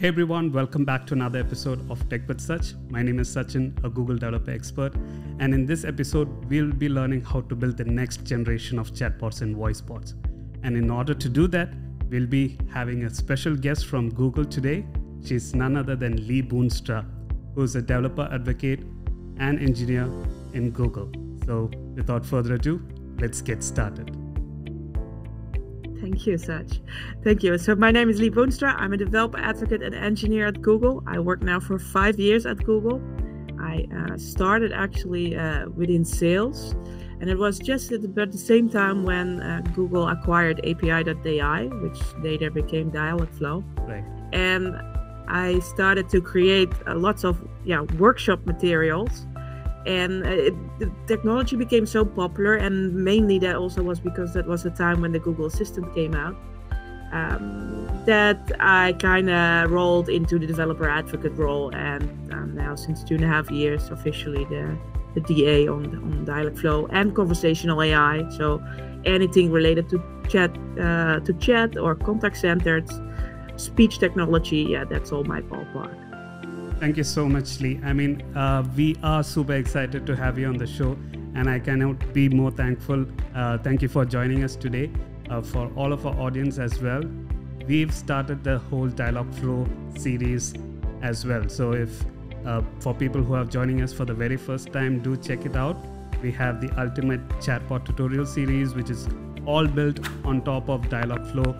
Hey everyone, welcome back to another episode of Tech with Sach. My name is Sachin, a Google developer expert, and in this episode, we'll be learning how to build the next generation of chatbots and voice bots. And in order to do that, we'll be having a special guest from Google today. She's none other than Lee Boonstra, who's a developer advocate and engineer in Google. So without further ado, let's get started. Thank you, Sach. Thank you. So my name is Lee Boonstra. I'm a developer advocate and engineer at Google. I work now for 5 years at Google. I started actually within sales, and it was just at about the same time when Google acquired API.ai, which later became Dialogflow. Right. And I started to create lots of workshop materials. And the technology became so popular, and mainly that also was because that was the time when the Google Assistant came out, that I kind of rolled into the developer advocate role, and now since 2.5 years officially the DA on Dialogflow and conversational AI. So anything related to chat or contact centered speech technology, that's all my ballpark. Thank you so much, Lee. I mean, we are super excited to have you on the show, and I cannot be more thankful. Thank you for joining us today. For all of our audience as well, we've started the whole Dialogflow series as well. So if for people who are joining us for the very first time, do check it out. We have the ultimate chatbot tutorial series, which is all built on top of Dialogflow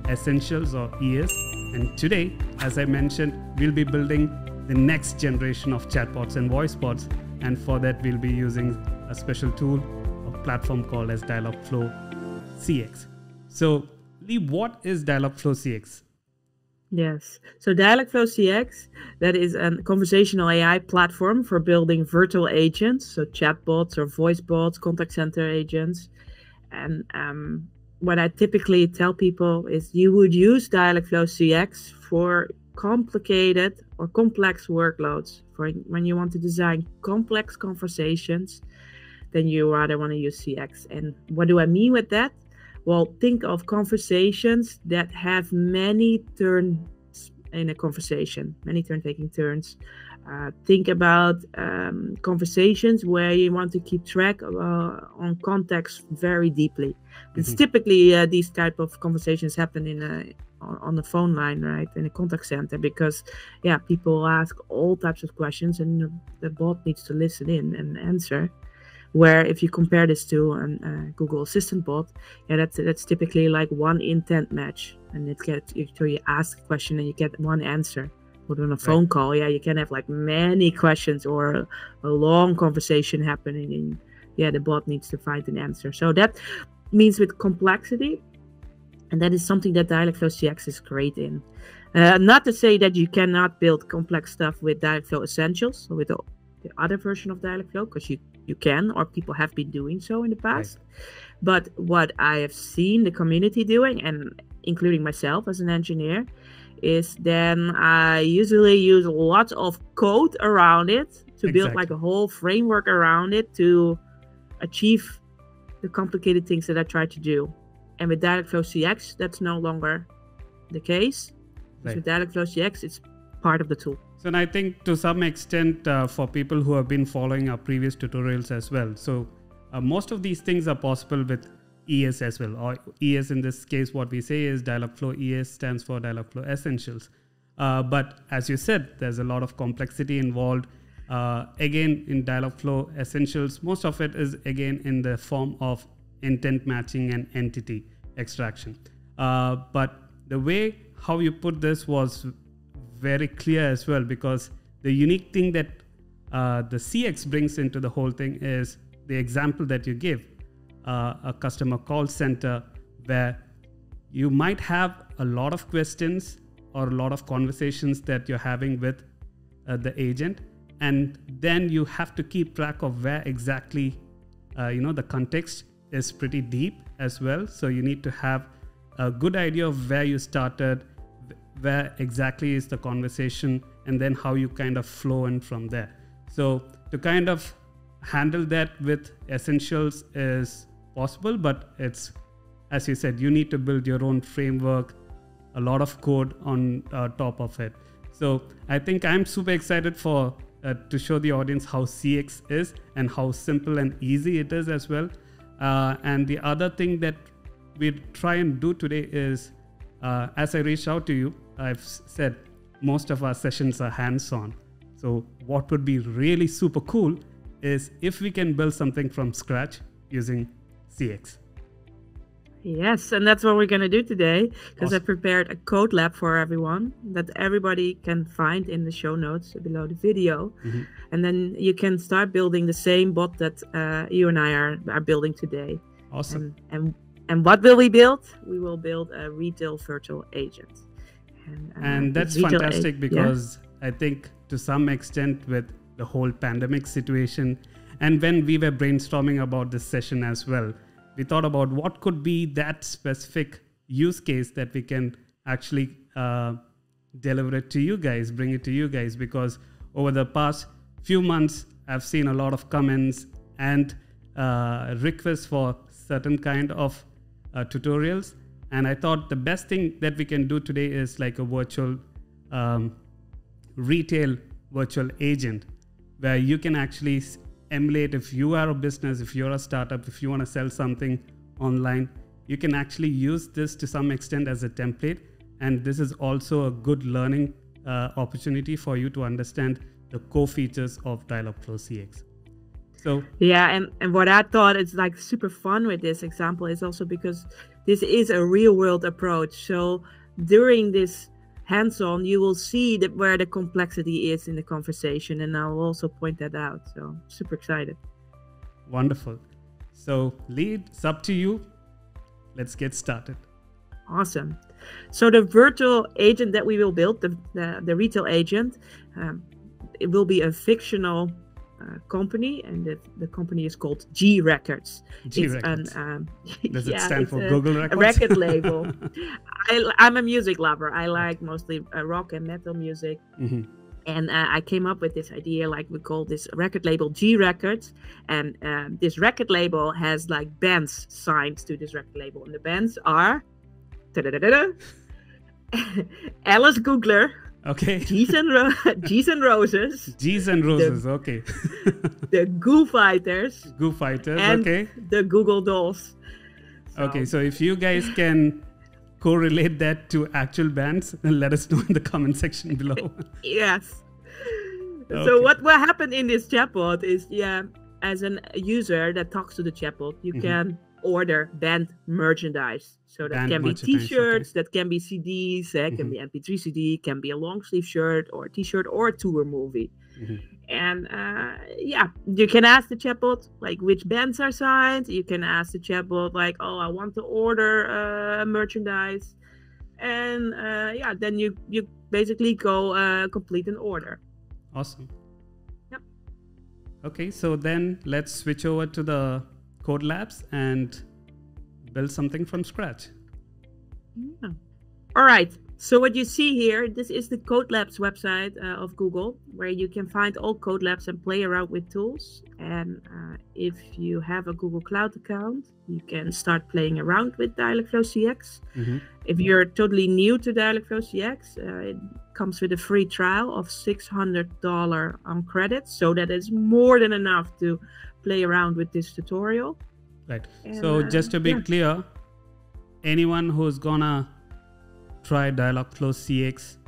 Essentials or ES. And today, as I mentioned, we'll be building the next generation of chatbots and voice bots, and for that we'll be using a special tool, a platform called as Dialogflow CX. So Lee, what is Dialogflow CX? Yes, so Dialogflow CX, that is a conversational AI platform for building virtual agents, so chatbots or voice bots, contact center agents. And what I typically tell people is you would use Dialogflow CX for complicated or complex workloads. For when you want to design complex conversations, then you rather want to use CX. And what do I mean with that? Well, think of conversations that have many turns in a conversation, many turn-taking turns. Think about conversations where you want to keep track on context very deeply. It's typically these type of conversations happen on the phone line, right, in a contact center, because people ask all types of questions, and the bot needs to listen in and answer. Where if you compare this to a Google Assistant bot, that's typically like one intent match, and you ask a question and you get one answer. But on a phone call, you can have like many questions or a long conversation happening, and the bot needs to find an answer. So that means with complexity, and that is something that Dialogflow CX is great in. Not to say that you cannot build complex stuff with Dialogflow Essentials, or with the other version of Dialogflow, because you can, or people have been doing so in the past. Right. But what I have seen the community doing, and including myself as an engineer, is then I usually use lots of code around it to build like a whole framework around it to achieve the complicated things that I try to do. And with Dialogflow CX, that's no longer the case. Right. With Dialogflow CX, it's part of the tool. So and I think to some extent for people who have been following our previous tutorials as well. So most of these things are possible with ES as well, or ES in this case, what we say is Dialogflow ES stands for Dialogflow Essentials. But as you said, there's a lot of complexity involved. Again, in Dialogflow Essentials, most of it is again in the form of intent matching and entity extraction. But the way how you put this was very clear as well, because the unique thing that the CX brings into the whole thing is the example that you give. A customer call center where you might have a lot of questions or a lot of conversations that you're having with the agent, and then you have to keep track of where exactly the context is pretty deep as well. So you need to have a good idea of where you started, where exactly is the conversation, and then how you kind of flow in from there. So to kind of handle that with Essentials is possible, but it's, as you said, you need to build your own framework, a lot of code on top of it. So I think I'm super excited for to show the audience how CX is and how simple and easy it is as well. And the other thing that we try and do today is, as I reached out to you, I've said most of our sessions are hands-on. So what would be really super cool is if we can build something from scratch using CX. Yes, and that's what we're going to do today, because I Awesome. prepared a code lab for everyone that everybody can find in the show notes below the video. Mhm. And then you can start building the same bot that you and I are building today. Awesome. And what will we build? We will build a retail virtual agent. And this that's retail fantastic yeah. because I think to some extent with the whole pandemic situation, and when we were brainstorming about this session as well, we thought about what could be that specific use case that we can actually deliver it to you guys, bring it to you guys, because over the past few months, I've seen a lot of comments and requests for certain kind of tutorials. And I thought the best thing that we can do today is like a virtual retail virtual agent, where you can actually emulate, if you are a business, if you're a startup, if you want to sell something online, you can actually use this to some extent as a template. And this is also a good learning opportunity for you to understand the core features of Dialogflow CX. So yeah, and what I thought is like super fun with this example is also because this is a real world approach. So during this hands-on, you will see that where the complexity is in the conversation, and I'll also point that out. So super excited. Wonderful. So Lee, it's up to you. Let's get started. Awesome. So the virtual agent that we will build, the retail agent, it will be a fictional company, and the company is called G Records. G Records. Does it stand for Google Records? A record label. I'm a music lover. I like mostly rock and metal music. Mm-hmm. And I came up with this idea, like we call this record label G Records. And this record label has like bands signed to this record label. And the bands are Alice Googler. Okay. G's and Roses. G's and Roses, okay. The Goo Fighters. Goo Fighters, and okay. the Google Dolls. Okay, so if you guys can correlate that to actual bands, then let us know in the comment section below. Yes. Okay. So what happened in this chatbot is, as a user that talks to the chatbot, you can order band merchandise. So that can be t-shirts, that can be CDs, can be MP3 CD, can be a long sleeve shirt or a t-shirt or a tour movie. And you can ask the chatbot like which bands are signed. You can ask the chatbot like, oh, I want to order merchandise. And then you basically go complete an order. Awesome. Yep. Okay, so then let's switch over to the code labs and build something from scratch. Yeah. All right. So what you see here, this is the Code Labs website of Google, where you can find all Code Labs and play around with tools. And if you have a Google Cloud account, you can start playing around with Dialogflow CX. If you're totally new to Dialogflow CX, it comes with a free trial of $600 on credits. So that is more than enough to play around with this tutorial. Right. And, so just to be clear, anyone who's gonna try Dialogflow CX,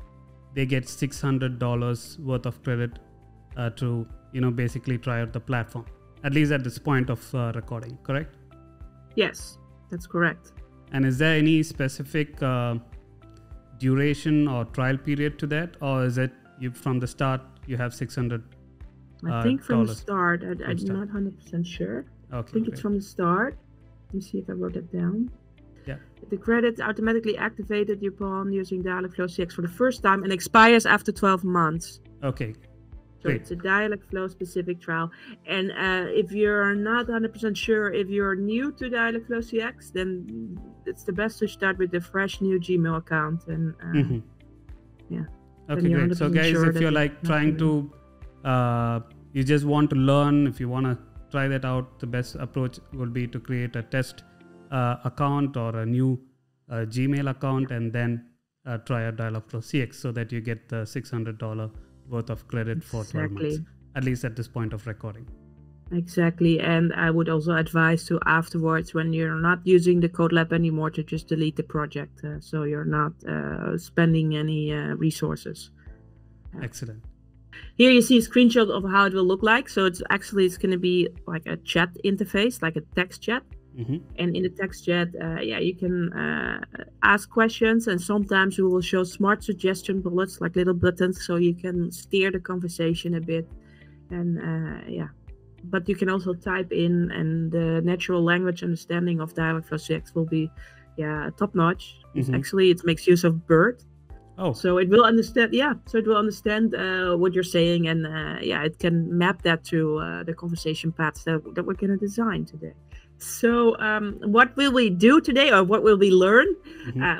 they get $600 worth of credit to basically try out the platform, at least at this point of recording, correct? Yes, that's correct. And is there any specific duration or trial period to that, or is it from the start you have $600? I think from the start. I'm not 100% sure. Okay, I think it's from the start. Let me see if I wrote that down. Yeah. The credit automatically activated upon using Dialogflow CX for the first time and expires after 12 months. Okay. So it's a Dialogflow specific trial. And if you're not 100% sure if you're new to Dialogflow CX, then it's the best to start with a fresh new Gmail account. And Okay, great. So guys, if you're like trying to, you just want to learn, if you want to try that out, the best approach would be to create a test account or a new Gmail account and then try out Dialogflow CX so that you get the $600 worth of credit for 12 months, Exactly. at least at this point of recording. Exactly. And I would also advise to afterwards, when you're not using the CodeLab anymore, to just delete the project, so you're not spending any resources. Excellent. Here you see a screenshot of how it will look like. So it's going to be like a chat interface, like a text chat. And in the text chat, you can ask questions, and sometimes we will show smart suggestion bullets, like little buttons, so you can steer the conversation a bit. And but you can also type in, and the natural language understanding of Dialogflow CX will be top notch. Actually, it makes use of BERT. Oh, so it will understand. So it will understand what you're saying, and it can map that to the conversation paths that we're going to design today. So what will we do today, or what will we learn?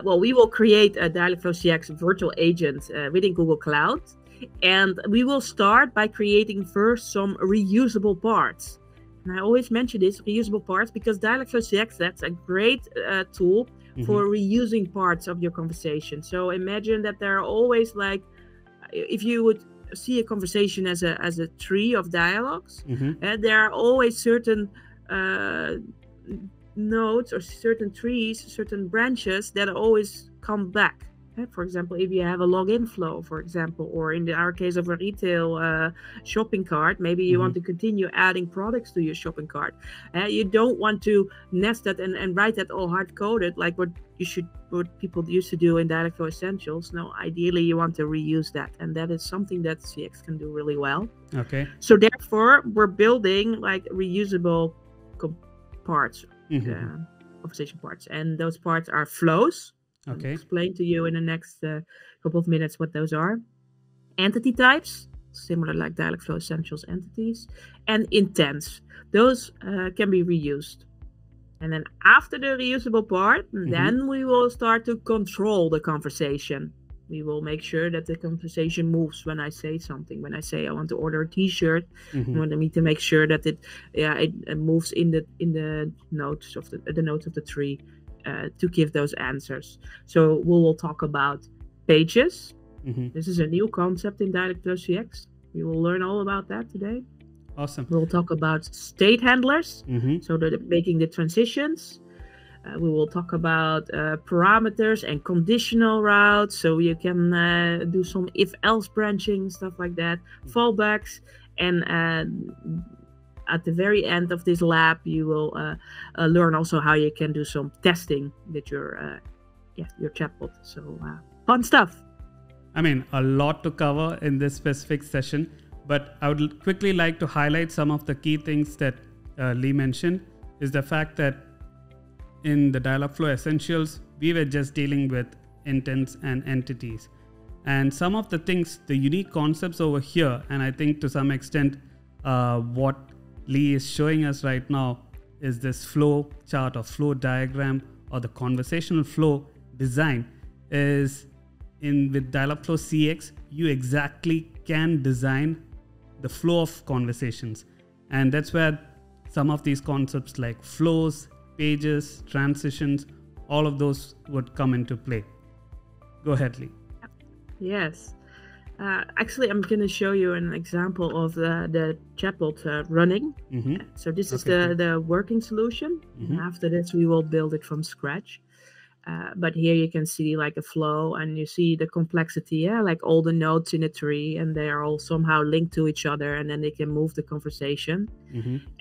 Well, we will create a Dialogflow CX virtual agent within Google Cloud. And we will start by creating first some reusable parts. And I always mention this, reusable parts, because Dialogflow CX, that's a great tool for reusing parts of your conversation. So imagine that there are always, like, if you would see a conversation as a tree of dialogues, there are always certain nodes or certain trees, certain branches that always come back. For example, if you have a login flow, for example, or in our case of a retail shopping cart, maybe you want to continue adding products to your shopping cart. You don't want to nest that and write that all hard coded like what people used to do in Dialogflow Essentials. No, ideally you want to reuse that, and that is something that CX can do really well. Okay. So therefore, we're building like reusable parts, conversation parts, and those parts are flows. Okay. I'll explain to you in the next couple of minutes what those are. Entity types, similar like Dialogflow Essentials entities, and intents. Those can be reused. And then after the reusable part, then we will start to control the conversation. We will make sure that the conversation moves when I say something. When I say I want to order a T-shirt, I need to make sure that it moves in the notes of the tree. To give those answers. So we will talk about pages. This is a new concept in Dialogflow CX. We will learn all about that today. Awesome. We'll talk about state handlers, so that making the transitions. We will talk about parameters and conditional routes, so you can do some if-else branching, stuff like that, fallbacks, and at the very end of this lab, you will learn also how you can do some testing with your chatbot. So fun stuff. I mean, a lot to cover in this specific session, but I would quickly like to highlight some of the key things that Lee mentioned. Is the fact that in the Dialogflow Essentials, we were just dealing with intents and entities. And some of the things, the unique concepts over here, and I think to some extent what Lee is showing us right now is this flow chart or flow diagram, or the conversational flow design is with Dialogflow CX, you exactly can design the flow of conversations. And that's where some of these concepts like flows, pages, transitions, all of those would come into play. Go ahead, Lee. Yes. Actually, I'm going to show you an example of the chatbot running. So this is the working solution. After this, we will build it from scratch. But here you can see like a flow, and you see the complexity, like all the nodes in a tree, and they are all somehow linked to each other, and then they can move the conversation.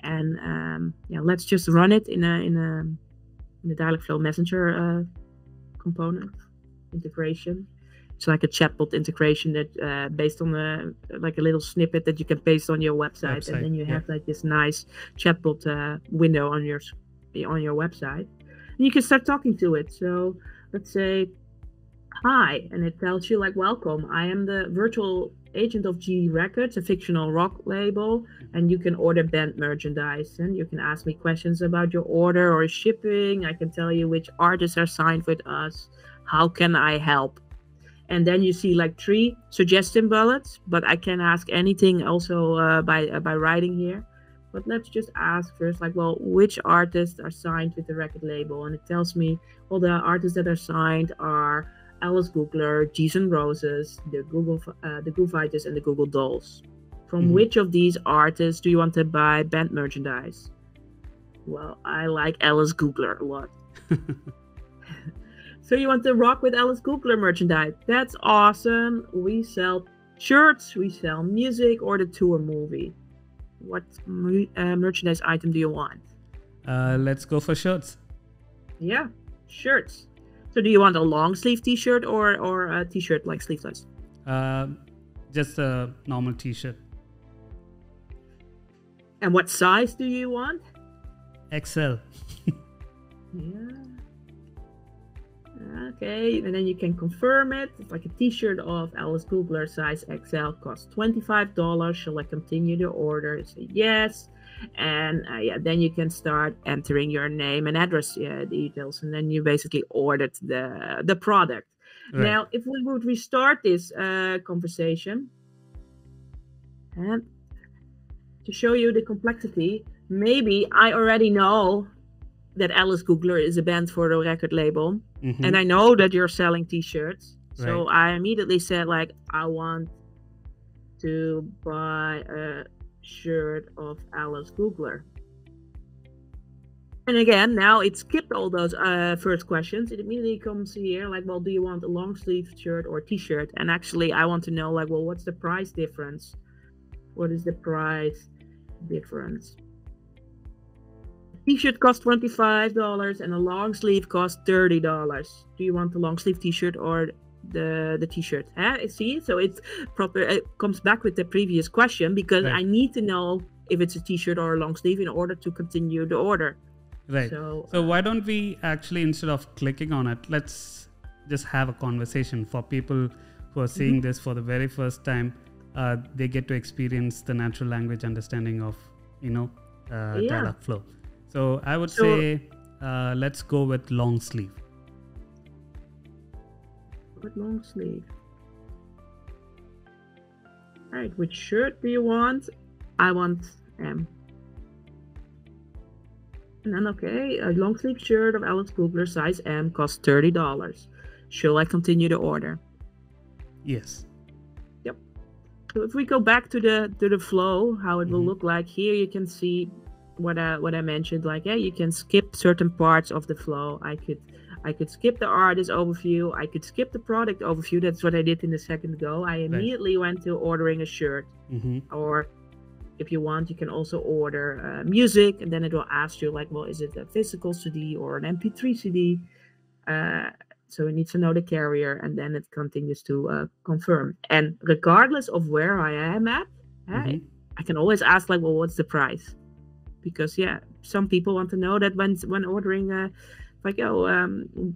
And let's just run it in the Dialogflow Messenger component integration. It's like a chatbot integration that based on like a little snippet that you can paste on your website, and then you have like this nice chatbot window on your website, and you can start talking to it. So let's say hi, and it tells you like, welcome, I am the virtual agent of GE Records, a fictional rock label, and you can order band merchandise, and you can ask me questions about your order or shipping. I can tell you which artists are signed with us. How can I help? And then you see like 3 suggestion bullets, but I can ask anything also by writing here. But let's just ask first, like, well, which artists are signed with the record label? And it tells me, well, the artists that are signed are Alice Googler, G's and Roses, the Goo Fighters, and the Google Dolls. From which of these artists do you want to buy band merchandise? Well, I like Alice Googler a lot. So you want to rock with Alice Googler merchandise? That's awesome. We sell shirts, we sell music, or the tour movie. What merchandise item do you want? Let's go for shirts. Yeah, shirts. So do you want a long sleeve t-shirt or a t-shirt like sleeveless? Just a normal t-shirt. And what size do you want? XL. Yeah. Okay, and then you can confirm it. It's like a t-shirt of Alice Googler size XL costs $25. Shall I continue the order? Say yes. And then you can start entering your name and address details, and then you basically ordered the product. Right. Now, if we would restart this conversation, and to show you the complexity, maybe I already know that Alice Googler is a band for the record label, and I know that you're selling t-shirts. So I immediately said, like, I want to buy a shirt of Alice Googler. And again, now it skipped all those first questions. It immediately comes here like, well, do you want a long sleeve shirt or t-shirt? And actually, I want to know, like, well, what's the price difference? What is the price difference? T-shirt costs $25 and a long sleeve costs $30. Do you want the long sleeve t-shirt or the t-shirt? See, so it's proper. It comes back with the previous question because I need to know if it's a t-shirt or a long sleeve in order to continue the order. Right. So why don't we actually, instead of clicking on it, let's just have a conversation for people who are seeing this for the very first time. They get to experience the natural language understanding of Dialogflow. So I would say let's go with long sleeve. With long sleeve. All right, which shirt do you want? I want M. And then, okay, a long sleeve shirt of Alice Googler size M costs $30. Shall I continue the order? Yes. Yep. So if we go back to the flow, how it will look like here, you can see what I mentioned. Like, you can skip certain parts of the flow. I could skip the artist overview. I could skip the product overview. That's what I did in the second go. I immediately went to ordering a shirt. Or if you want, you can also order music, and then it will ask you, like, well, is it a physical CD or an MP3 CD? So it needs to know the carrier, and then it continues to confirm. And regardless of where I am at, I can always ask, like, well, what's the price? Because some people want to know that when ordering,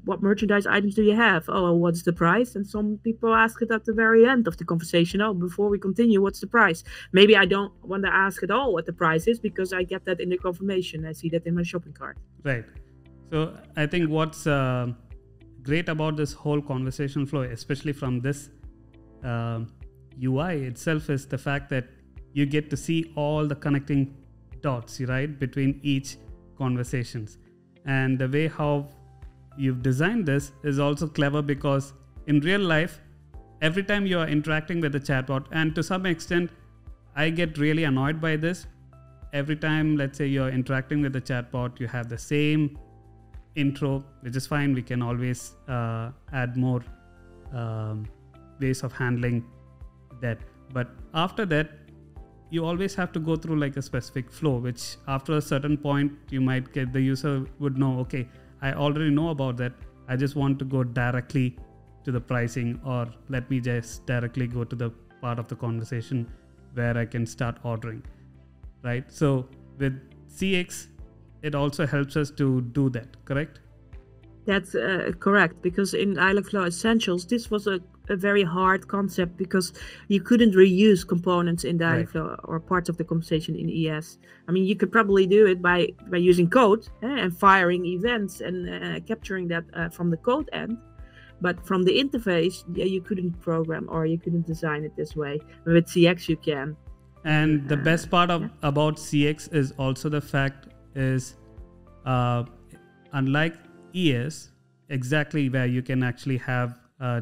what merchandise items do you have? Oh, what's the price? And some people ask it at the very end of the conversation. Oh, before we continue, what's the price? Maybe I don't want to ask at all what the price is because I get that in the confirmation. I see that in my shopping cart. Right. So I think what's great about this whole conversation flow, especially from this UI itself, is the fact that you get to see all the connecting dots, right, between each conversations. And the way how you've designed this is also clever because in real life, every time you are interacting with the chatbot, and to some extent, I get really annoyed by this. Every time, let's say you're interacting with the chatbot, you have the same intro, which is fine. We can always add more ways of handling that. But after that, you always have to go through like a specific flow, which after a certain point, you might get the user would know, okay, I already know about that. I just want to go directly to the pricing, or let me just directly go to the part of the conversation where I can start ordering, right? So with CX, it also helps us to do that, correct? That's correct, because in Dialogflow Essentials, this was a very hard concept because you couldn't reuse components in Dialogflow or parts of the conversation in ES. I mean, you could probably do it by using code and firing events and capturing that from the code end. But from the interface, you couldn't program or you couldn't design it this way. But with CX, you can. And the best part about CX is also the fact is, unlike ES, exactly where you can actually have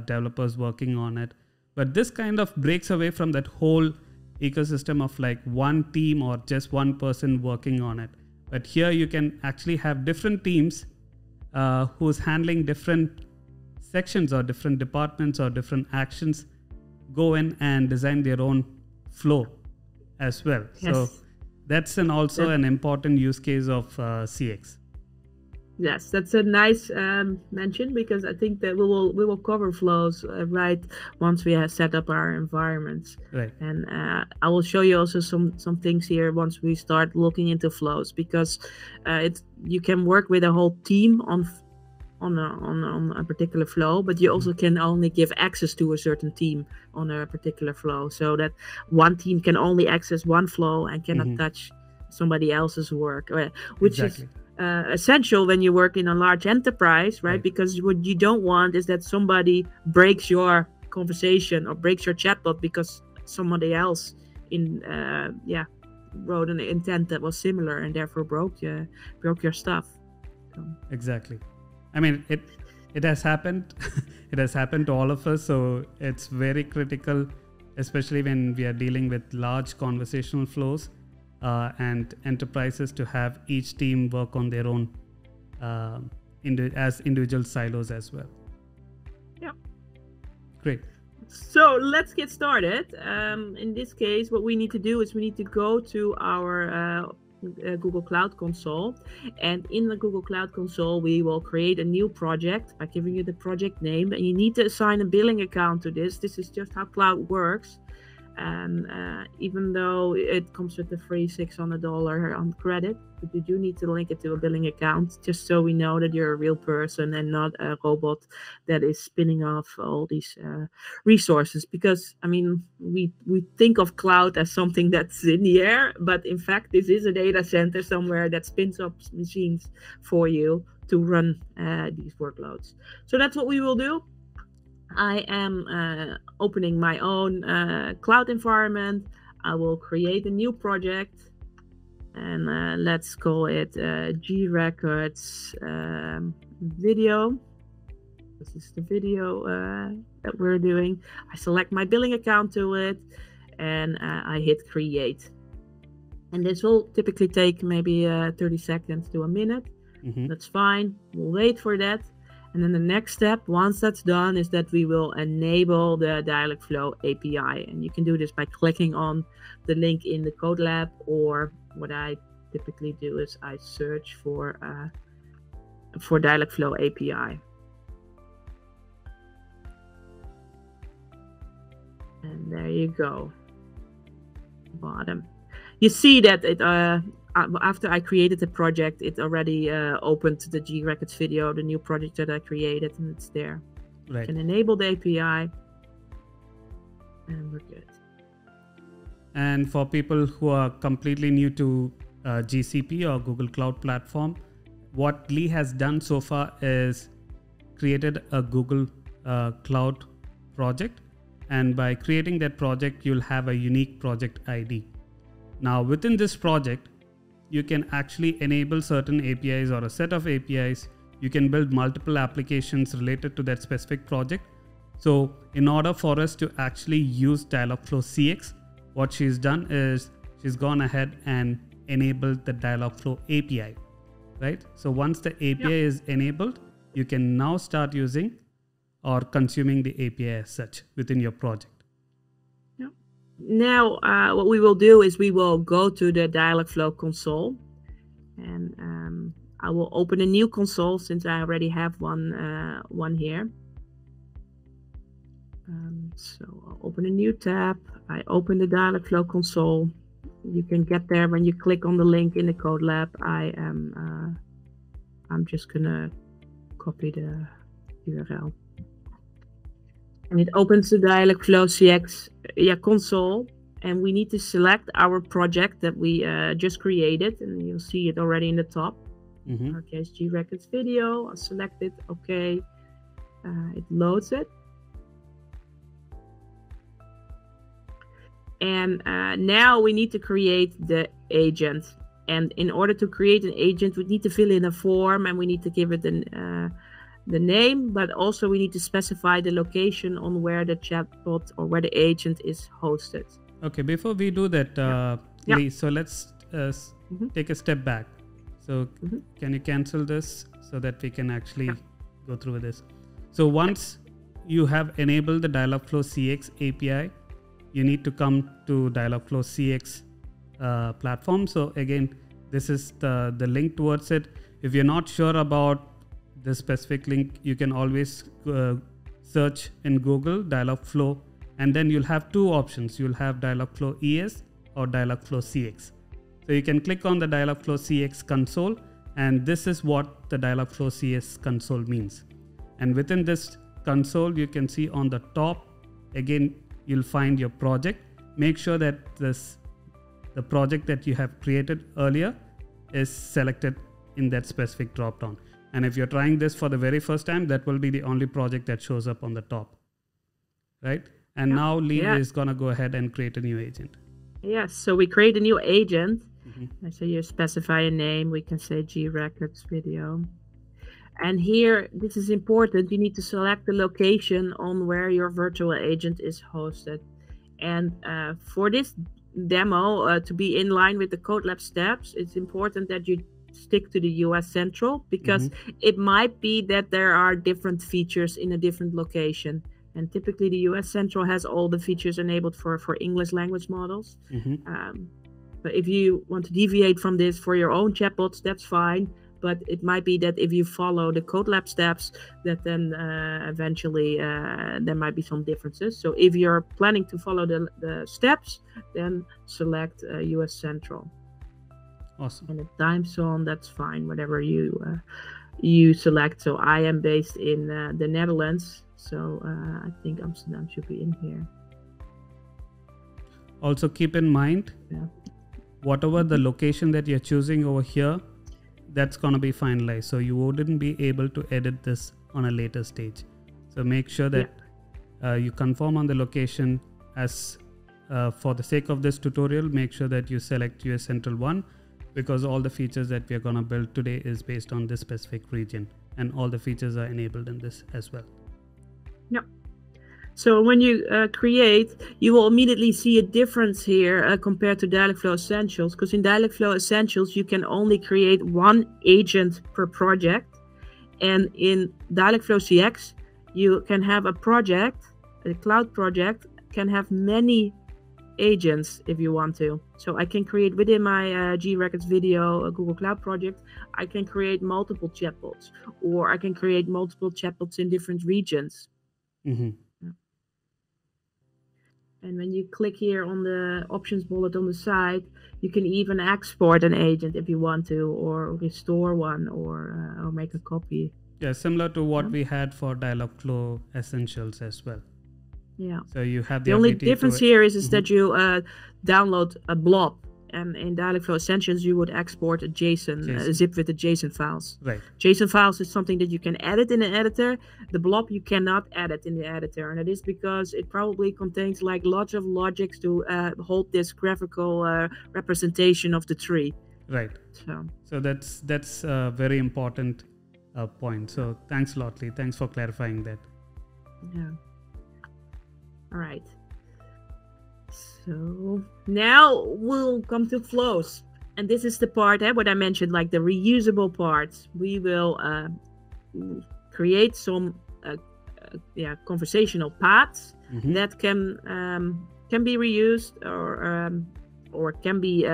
developers working on it. But this kind of breaks away from that whole ecosystem of like one team or just one person working on it. But here you can actually have different teams who's handling different sections or different departments or different actions go in and design their own flow as well. Yes. So that's also an important use case of CX. Yes, that's a nice mention, because I think that we will cover flows right once we have set up our environments. Right. And I will show you also some things here once we start looking into flows, because you can work with a whole team on a particular flow, but you also can only give access to a certain team on a particular flow, so that one team can only access one flow and cannot touch somebody else's work, which is essential when you work in a large enterprise, right? Because what you don't want is that somebody breaks your conversation or breaks your chatbot because somebody else wrote an intent that was similar and therefore broke your stuff. So. Exactly. I mean, it has happened. It has happened to all of us. So it's very critical, especially when we are dealing with large conversational flows and enterprises, to have each team work on their own as individual silos as well. Yeah. Great. So let's get started. In this case, what we need to do is we need to go to our Google Cloud Console, and in the Google Cloud Console we will create a new project by giving you the project name, and you need to assign a billing account to this. This is just how cloud works, and even though it comes with a free $600 on credit, but you do need to link it to a billing account, just so we know that you're a real person and not a robot that is spinning off all these resources. Because I mean, we think of cloud as something that's in the air, but in fact this is a data center somewhere that spins up machines for you to run these workloads. So that's what we will do. I am opening my own cloud environment. I will create a new project, and let's call it G-Records video. This is the video that we're doing. I select my billing account to it, and I hit create. And this will typically take maybe 30 seconds to a minute. That's fine. We'll wait for that. And then the next step, once that's done, is that we will enable the Dialogflow API. And you can do this by clicking on the link in the code lab, or what I typically do is I search for Dialogflow API. And there you go. Bottom. You see that it after I created the project, it already opened the G-Records video, the new project that I created, and it's there. Right. You can enable the API, and we're good. And for people who are completely new to GCP or Google Cloud Platform, what Lee has done so far is created a Google Cloud project. And by creating that project, you'll have a unique project ID. Now, within this project, you can actually enable certain APIs or a set of APIs. You can build multiple applications related to that specific project. So in order for us to actually use Dialogflow CX, what she's done is she's gone ahead and enabled the Dialogflow API, right? So once the API is enabled, you can now start using or consuming the API as such within your project. Now, what we will do is we will go to the Dialogflow console, and I will open a new console since I already have one here. So I'll open a new tab. I open the Dialogflow console. You can get there when you click on the link in the code lab. I'm just gonna copy the URL. And it opens the Dialogflow CX console, and we need to select our project that we just created, and you'll see it already in the top. In our case, G-Records video. I'll select it. Okay, it loads it, and now we need to create the agent. And in order to create an agent, we need to fill in a form, and we need to give it the name, but also we need to specify the location on where the chatbot or where the agent is hosted. Okay, before we do that, Yeah. Lee, so let's take a step back. So can you cancel this so that we can actually go through with this? So once you have enabled the Dialogflow CX API, you need to come to Dialogflow CX platform. So again, this is the link towards it. If you're not sure about the specific link, you can always search in Google Dialogflow, and then you'll have two options. You'll have Dialogflow ES or Dialogflow CX. So you can click on the Dialogflow CX console, and this is what the Dialogflow CX console means. And within this console, you can see on the top, again, you'll find your project. Make sure that the project that you have created earlier is selected in that specific dropdown. And if you're trying this for the very first time, that will be the only project that shows up on the top, right? And now Lee is gonna go ahead and create a new agent. Yes, so we create a new agent. So you specify a name, we can say G Records Video. And here, this is important, you need to select the location on where your virtual agent is hosted. And for this demo to be in line with the CodeLab steps, it's important that you stick to the US Central, because it might be that there are different features in a different location. And typically the US Central has all the features enabled for English language models. But if you want to deviate from this for your own chatbots, that's fine. But it might be that if you follow the CodeLab steps, that then eventually there might be some differences. So if you're planning to follow the steps, then select US Central. Awesome. And the time zone, that's fine, whatever you select. So I am based in the Netherlands, so I think Amsterdam should be in here. Also keep in mind, whatever the location that you're choosing over here, that's going to be finalized. So you wouldn't be able to edit this on a later stage. So make sure that you confirm on the location. As for the sake of this tutorial, make sure that you select US Central 1, because all the features that we are going to build today is based on this specific region, and all the features are enabled in this as well. Yep. So when you create, you will immediately see a difference here compared to Dialogflow Essentials, because in Dialogflow Essentials, you can only create one agent per project. And in Dialogflow CX, you can have a project, a cloud project, can have many agents if you want to. So I can create within my G Records Video Google Cloud project, I can create multiple chatbots, or I can create multiple chatbots in different regions. And when you click here on the options bullet on the side, you can even export an agent if you want to, or restore one, or make a copy. Yeah, similar to what we had for Dialogflow Essentials as well. Yeah. So you have the only difference here is that you download a blob, and in Dialogflow Essentials you would export a JSON. Zip with the JSON files. Right. JSON files is something that you can edit in an editor. The blob you cannot edit in the editor, and it is because it probably contains like lots of logics to hold this graphical representation of the tree. Right. So that's a very important point. So thanks a lot, Lee. Thanks for clarifying that. Yeah. All right. So now we'll come to flows. And this is the part, what I mentioned, like the reusable parts. We will create some conversational paths that can be reused or can be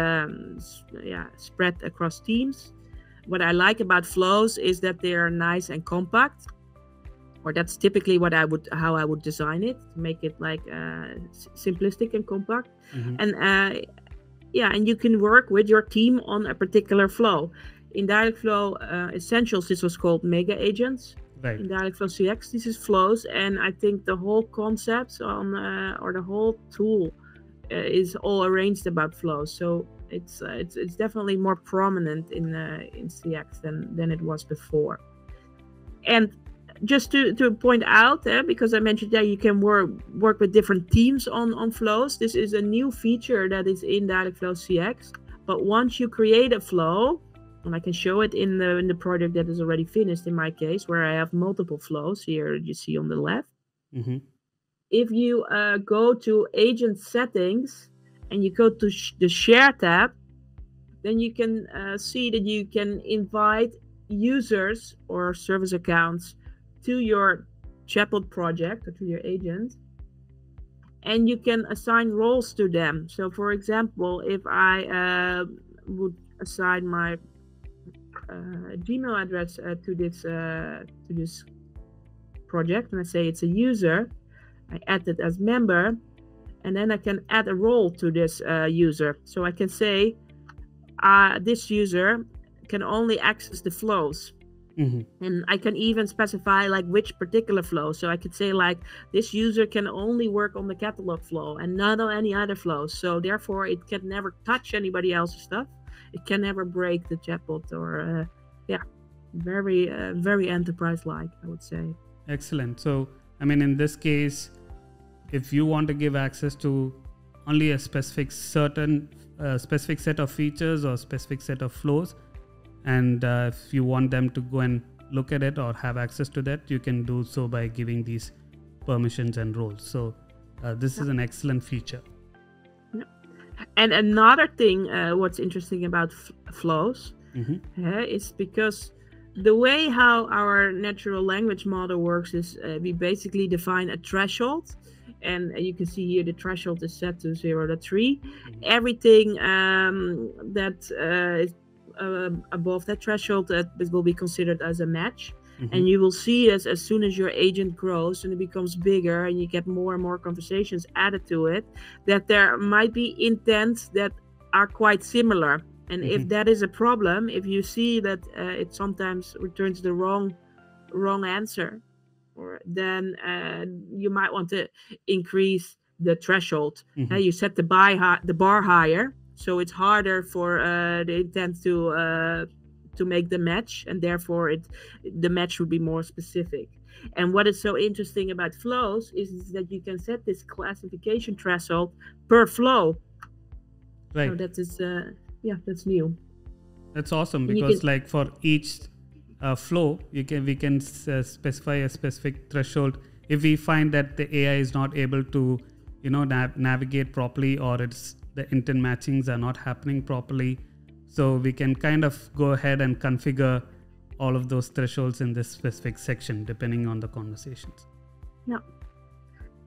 spread across teams. What I like about flows is that they are nice and compact. Or that's typically how I would design it, to make it like simplistic and compact. And and you can work with your team on a particular flow. In Dialogflow Essentials, this was called Mega Agents. Right. In Dialogflow CX, this is flows, and I think the whole concept or the whole tool is all arranged about flows. So it's definitely more prominent in CX than it was before. And just to point out, because I mentioned that you can work with different teams on flows. This is a new feature that is in Dialogflow CX. But once you create a flow, and I can show it in the project that is already finished in my case, where I have multiple flows here you see on the left. Mm-hmm. If you go to agent settings and you go to the share tab, then you can see that you can invite users or service accounts to your chatbot project or to your agent, and you can assign roles to them. So for example, if I would assign my Gmail address to this project, and I say it's a user, I add it as member, and then I can add a role to this user. So I can say this user can only access the flows. Mm-hmm. And I can even specify like which particular flow. So I could say like this user can only work on the catalog flow and not on any other flows. So therefore it can never touch anybody else's stuff. It can never break the chatbot or very enterprise-like, I would say. Excellent. So, I mean, in this case, if you want to give access to only a specific set of features or specific set of flows, and if you want them to go and look at it or have access to that, you can do so by giving these permissions and roles. So this is an excellent feature. And another thing, what's interesting about flows is because the way how our natural language model works is we basically define a threshold, and you can see here the threshold is set to 0 to 3. Everything that is above that threshold that will be considered as a match. And you will see as soon as your agent grows and it becomes bigger and you get more and more conversations added to it, that there might be intents that are quite similar. And if that is a problem, if you see that it sometimes returns the wrong answer, or then you might want to increase the threshold. You set the bar higher, so it's harder for the intent to make the match, and therefore the match would be more specific. And what is so interesting about flows is that you can set this classification threshold per flow. Right. So that is that's new. That's awesome, because like for each flow, we can specify a specific threshold. If we find that the AI is not able to navigate properly, or it's the intent matchings are not happening properly, so we can kind of go ahead and configure all of those thresholds in this specific section depending on the conversations. Yeah.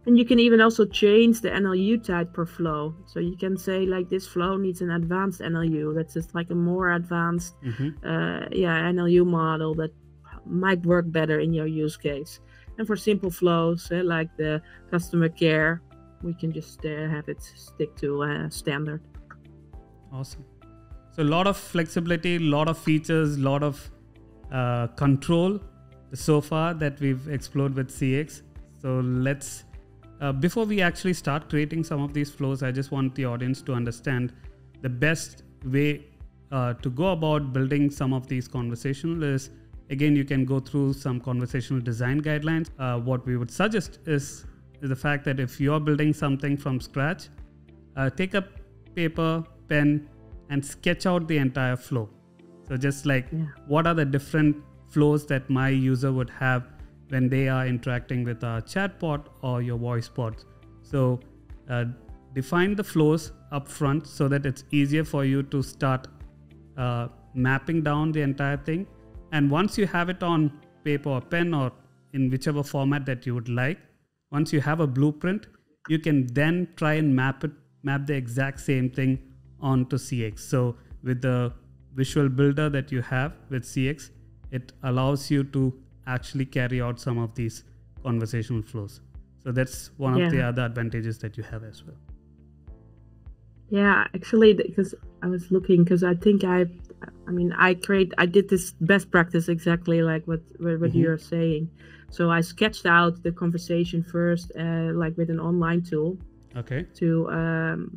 And you can even also change the NLU type per flow. So you can say like this flow needs an advanced NLU. That's just like a more advanced NLU model that might work better in your use case. And for simple flows like the customer care, we can just have it stick to standard. Awesome. So a lot of flexibility, a lot of features, a lot of control so far that we've explored with CX. So let's before we actually start creating some of these flows, I just want the audience to understand the best way to go about building some of these conversational is, again, you can go through some conversational design guidelines. What we would suggest is the fact that if you're building something from scratch, take a paper, pen, and sketch out the entire flow. So just like what are the different flows that my user would have when they are interacting with a chatbot or your voice bot. So define the flows up front so that it's easier for you to start mapping down the entire thing. And once you have it on paper or pen or in whichever format that you would like, once you have a blueprint, you can then try and map the exact same thing onto CX. So with the visual builder that you have with CX, it allows you to actually carry out some of these conversational flows. So that's one of the other advantages that you have as well. Yeah, actually, because I was looking, because I think I did this best practice exactly like what you're saying. So I sketched out the conversation first, like with an online tool. Okay. To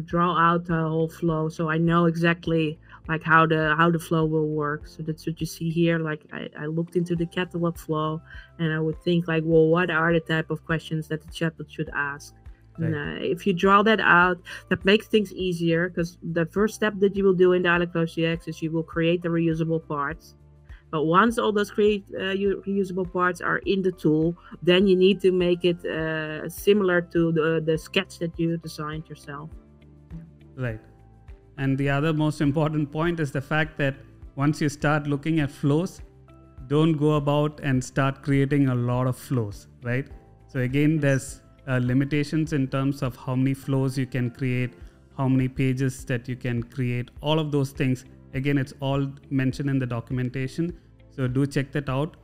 draw out the whole flow, so I know exactly like how the flow will work. So that's what you see here. Like I looked into the catalog flow, and I would think like, well, what are the type of questions that the chatbot should ask? And, Right. if you draw that out, that makes things easier, because the first step that you will do in Dialogflow CX is you will create the reusable parts. But once all those reusable parts are in the tool, then you need to make it similar to the sketch that you designed yourself. Right. And the other most important point is the fact that once you start looking at flows, don't go about and start creating a lot of flows, right? So again, there's limitations in terms of how many flows you can create, how many pages that you can create, all of those things. Again, it's all mentioned in the documentation. So do check that out.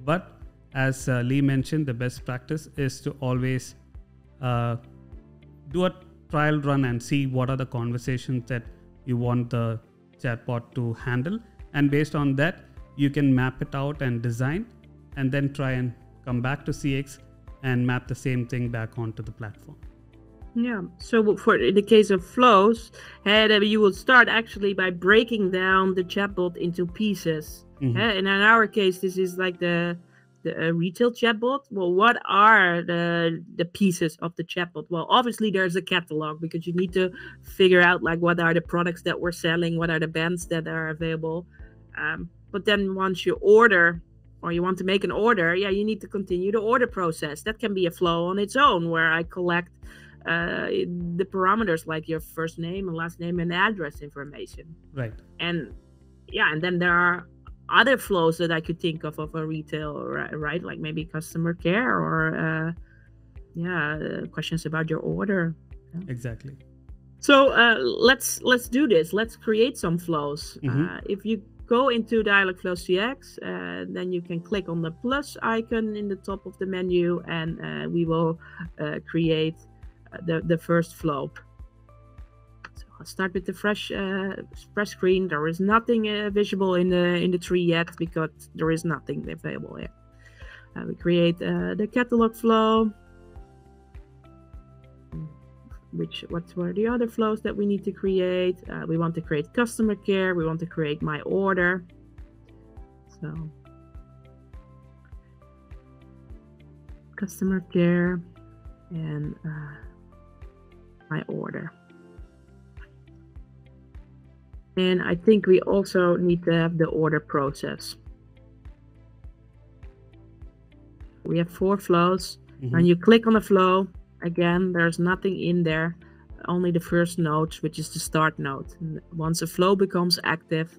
But as Lee mentioned, the best practice is to always do a trial run and see what are the conversations that you want the chatbot to handle. And based on that, you can map it out and design, and then try and come back to CX and map the same thing back onto the platform. Yeah. So for in the case of flows, you will start actually by breaking down the chatbot into pieces. Mhm. And in our case, this is like the retail chatbot. Well, what are the pieces of the chatbot? Well, obviously there's a catalog, because you need to figure out like what are the products that we're selling, what are the bands that are available. But then once you order, or you want to make an order, you need to continue the order process. That can be a flow on its own, where I collect the parameters like your first name and last name and address information. Right. And then there are other flows that I could think of a retail, right? Like maybe customer care, or questions about your order. Exactly. So let's do this. Let's create some flows. If you go into Dialogflow CX, then you can click on the plus icon in the top of the menu, and we will create the first flow. So I'll start with the fresh screen. There is nothing visible in the tree yet, because there is nothing available here. We create the catalog flow. What were the other flows that we need to create? We want to create customer care. We want to create my order. So customer care and my order. And I think we also need to have the order process. We have 4 flows. When you click on the flow, again, there's nothing in there, only the first node, which is the start node. And once a flow becomes active,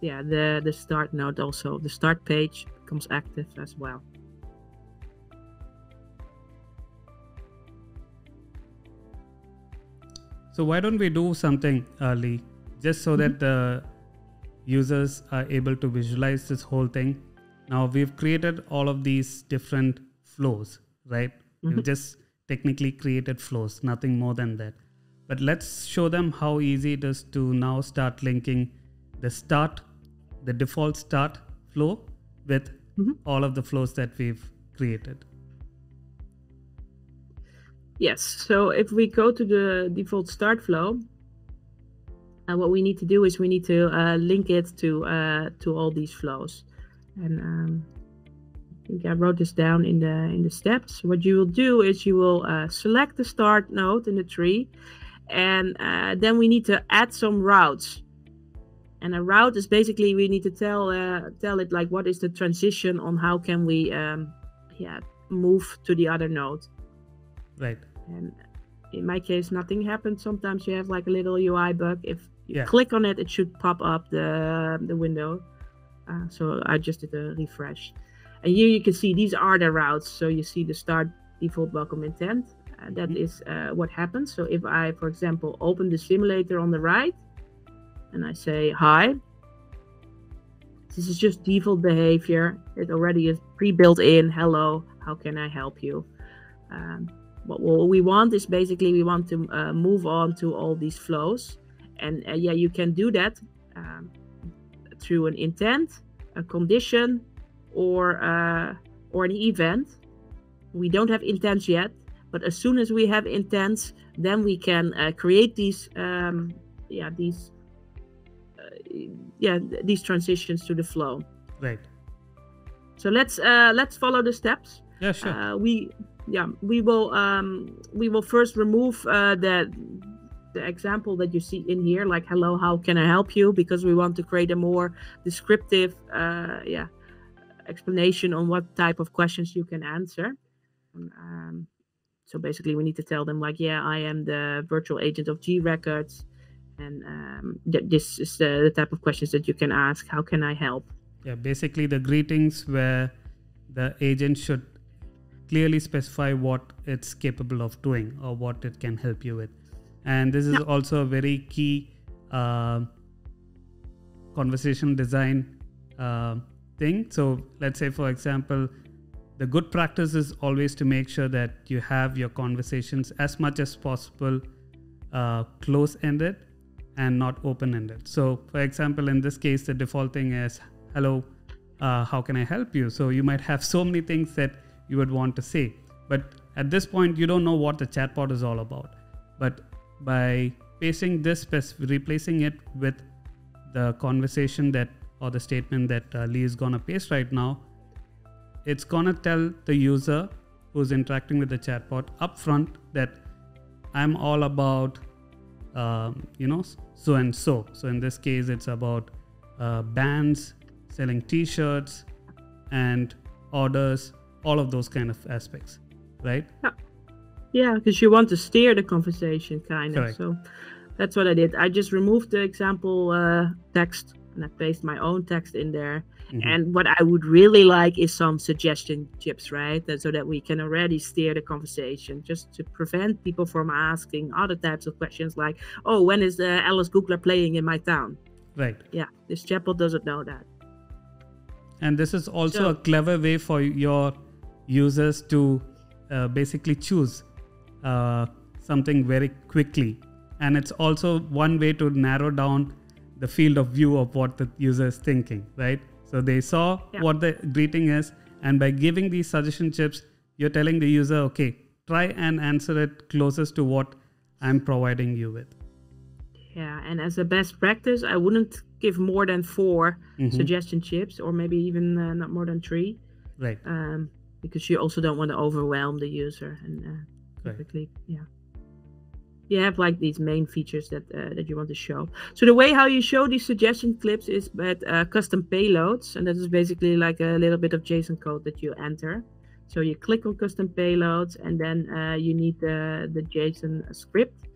the start node also, the start page becomes active as well. So why don't we do something, Lee, just so that the users are able to visualize this whole thing. Now we've created all of these different flows, right? We've just technically created flows, nothing more than that. But let's show them how easy it is to now start linking the default start flow with all of the flows that we've created. Yes, so if we go to the default start flow, what we need to do is we need to link it to all these flows. And I think I wrote this down in the steps. What you will do is you will select the start node in the tree, and then we need to add some routes. And a route is basically, we need to tell it like what is the transition on how can we move to the other node. Right. And in my case, nothing happened. Sometimes you have like a little UI bug. If you click on it, it should pop up the window. So I just did a refresh. And here you can see these are the routes. So you see the start default welcome intent. That is what happens. So if I, for example, open the simulator on the right and I say hi, this is just default behavior. It already is pre-built in. Hello, how can I help you? What we want is basically we want to move on to all these flows. And you can do that through an intent, a condition, or an event. We don't have intents yet, but as soon as we have intents, then we can create these these transitions to the flow. Right. So let's follow the steps. Yeah, sure. yeah, we will first remove the example that you see in here, like hello, how can I help you? Because we want to create a more descriptive explanation on what type of questions you can answer. Um, so basically, we need to tell them like, yeah, I am the virtual agent of G Records, and this is the type of questions that you can ask. How can I help? Yeah, basically the greetings where the agent should clearly specify what it's capable of doing or what it can help you with. And this is also a very key conversation design thing. So let's say, for example, the good practice is always to make sure that you have your conversations as much as possible close-ended and not open-ended. So for example, in this case, the default thing is, hello, how can I help you? So you might have so many things that you would want to say, but at this point you don't know what the chatbot is all about. But by pasting this, replacing it with the conversation that, or the statement that Lee is gonna paste right now, it's gonna tell the user who's interacting with the chatbot upfront that I'm all about so and so. So in this case, it's about bands, selling t-shirts, and orders, all of those kind of aspects, right? Yeah, because you want to steer the conversation, kind of. Correct. So that's what I did. I just removed the example text and I pasted my own text in there. Mm-hmm. And what I would really like is some suggestion chips, right? So that we can already steer the conversation, just to prevent people from asking other types of questions like, oh, when is Alice Googler playing in my town? Right. Yeah, this chatbot doesn't know that. And this is also a clever way for your users to basically choose something very quickly. And it's also one way to narrow down the field of view of what the user is thinking, right? So they saw what the greeting is, and by giving these suggestion chips, you're telling the user, okay, try and answer it closest to what I'm providing you with. Yeah, and as a best practice, I wouldn't give more than 4 suggestion chips, or maybe even not more than 3. Right. Because you also don't want to overwhelm the user. And typically, you have like these main features that you want to show. So the way how you show these suggestion clips is with custom payloads, and that is basically like a little bit of JSON code that you enter. So you click on custom payloads, and then you need the JSON script,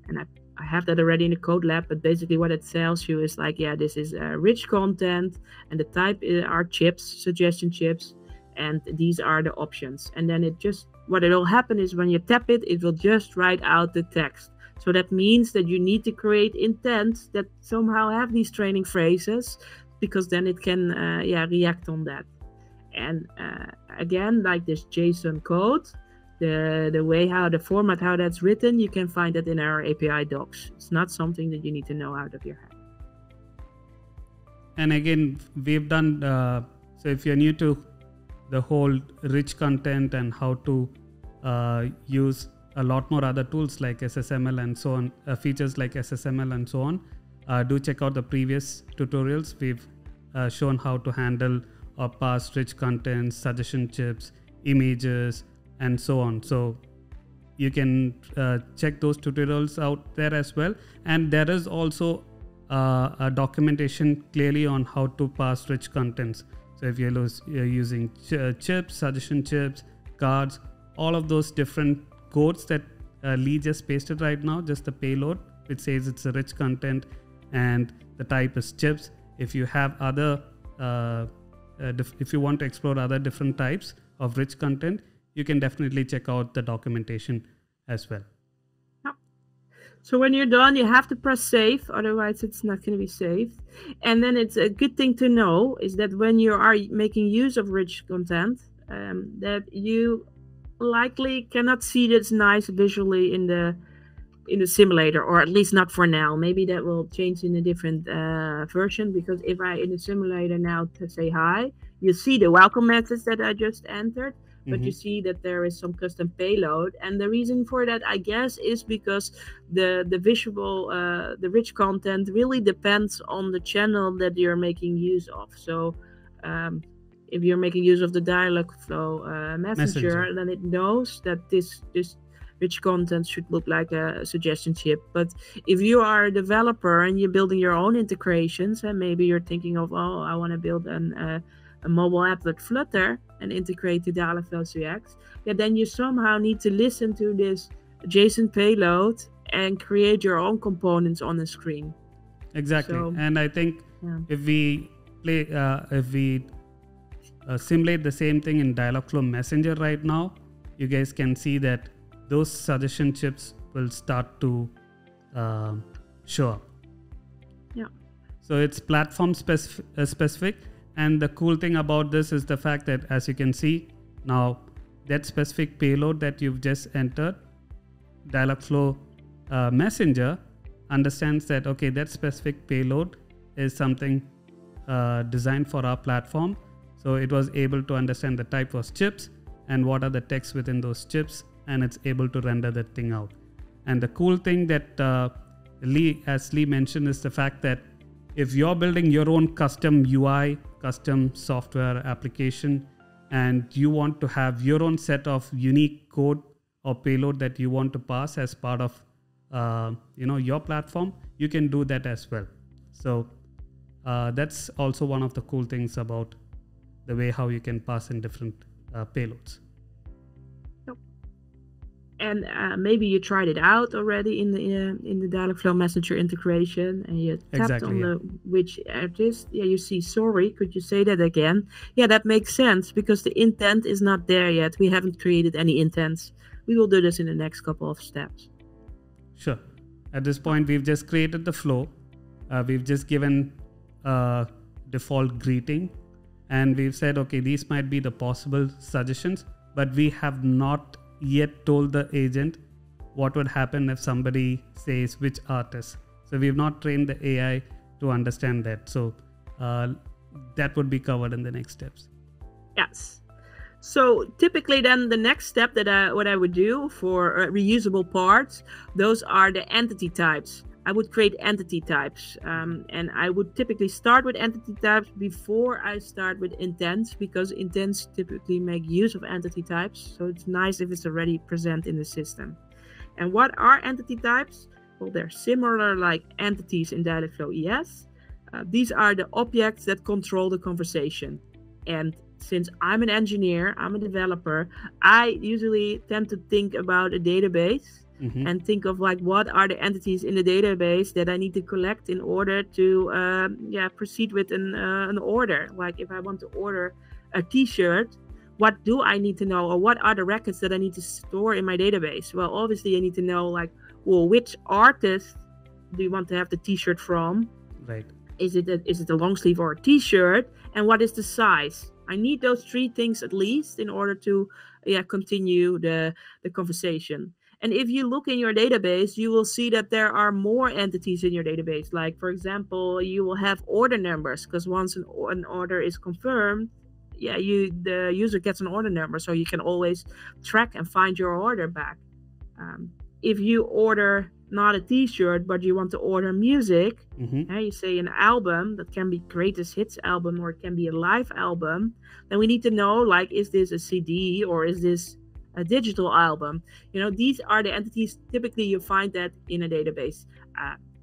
and I have that already in the code lab. But basically, what it tells you is like, yeah, this is rich content, and the type are chips, suggestion chips, and these are the options. And then what it will happen is when you tap it, it will just write out the text. So that means that you need to create intent that somehow have these training phrases, because then it can react on that. And again, like this JSON code, the way how the format, how that's written, you can find that in our API docs. It's not something that you need to know out of your head. And again, we've done, so if you're new to the whole rich content and how to use a lot more other tools like SSML and so on, features like SSML and so on, do check out the previous tutorials. We've shown how to handle or parse rich content, suggestion chips, images, and so on. So you can check those tutorials out there as well. And there is also a documentation clearly on how to parse rich contents. So if you're using chips, suggestion chips, cards, all of those different codes that Lee just pasted right now, just the payload, which says it's a rich content and the type is chips. If you have other, if you want to explore other different types of rich content, you can definitely check out the documentation as well. So when you're done, you have to press save, otherwise it's not going to be saved. And then it's a good thing to know is that when you are making use of rich content, that you likely cannot see this nice visually in the simulator, or at least not for now. Maybe that will change in a different version, because if I in the simulator now to say hi, you see the welcome message that I just entered. But you see that there is some custom payload, and the reason for that, I guess, is because the visual, the rich content really depends on the channel that you're making use of. So if you're making use of the Dialogflow messenger, then it knows that this rich content should look like a suggestion chip. But if you are a developer and you're building your own integrations, and maybe you're thinking of, oh, I want to build a mobile app with Flutter and integrate to Dialogflow CX, then you somehow need to listen to this JSON payload and create your own components on the screen. Exactly. And I think if we simulate the same thing in Dialogflow Messenger right now, you guys can see that those suggestion chips will start to show up. Yeah. So it's platform specific. And the cool thing about this is the fact that, as you can see now, that specific payload that you've just entered, Dialogflow Messenger understands that, okay, that specific payload is something designed for our platform. So it was able to understand the type of chips and what are the texts within those chips, and it's able to render that thing out. And the cool thing that as Lee mentioned, is the fact that if you're building your own custom UI, custom software application, and you want to have your own set of unique code or payload that you want to pass as part of your platform, you can do that as well. So that's also one of the cool things about the way how you can pass in different payloads. And maybe you tried it out already in the Dialogflow Messenger integration, and you tapped on the which artist. Yeah, you see, sorry, could you say that again? Yeah, that makes sense, because the intent is not there yet. We haven't created any intents. We will do this in the next couple of steps. Sure. At this point, we've just created the flow. We've just given a default greeting, and we've said, okay, these might be the possible suggestions, but we have not yet told the agent what would happen if somebody says which artist. So we've not trained the AI to understand that. So that would be covered in the next steps. Yes. So typically then the next step that what I would do for reusable parts, those are the entity types. I would create entity types, and I would typically start with entity types before I start with intents, because intents typically make use of entity types. So it's nice if it's already present in the system. And what are entity types? Well, they're similar like entities in Dialogflow ES. These are the objects that control the conversation. And since I'm an engineer, I'm a developer, I usually tend to think about a database. Mm-hmm. And think of like, what are the entities in the database that I need to collect in order to proceed with an order. Like if I want to order a t-shirt, what do I need to know, or what are the records that I need to store in my database? Well, obviously I need to know, like, well, which artist do you want to have the t-shirt from? Right. Is it a long sleeve or a t-shirt? And what is the size? I need those three things at least in order to continue the conversation. And if you look in your database, you will see that there are more entities in your database. Like, for example, you will have order numbers, because once an order is confirmed, the user gets an order number, so you can always track and find your order back. If you order not a t-shirt, but you want to order music, you say an album, that can be greatest hits album, or it can be a live album, then we need to know, like, is this a CD or is this a digital album? These are the entities. Typically you find that in a database.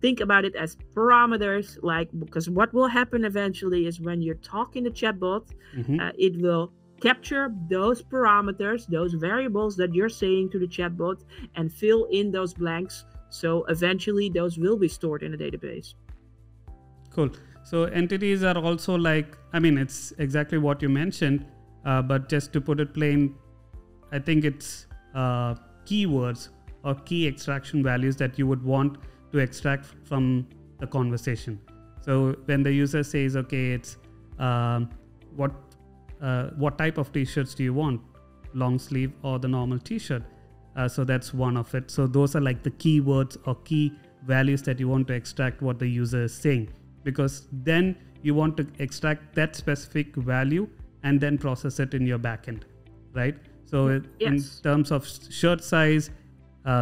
Think about it as parameters, because what will happen eventually is when you're talking to chatbot, it will capture those parameters, those variables that you're saying to the chatbot, and fill in those blanks. So eventually those will be stored in a database. Cool. So entities are also it's exactly what you mentioned, but just to put it plain, I think it's keywords or key extraction values that you would want to extract from the conversation. So when the user says, okay, it's what type of t-shirts do you want? Long sleeve or the normal t-shirt? So that's one of it. So those are like the keywords or key values that you want to extract what the user is saying, because then you want to extract that specific value and then process it in your backend, right? So in terms of shirt size,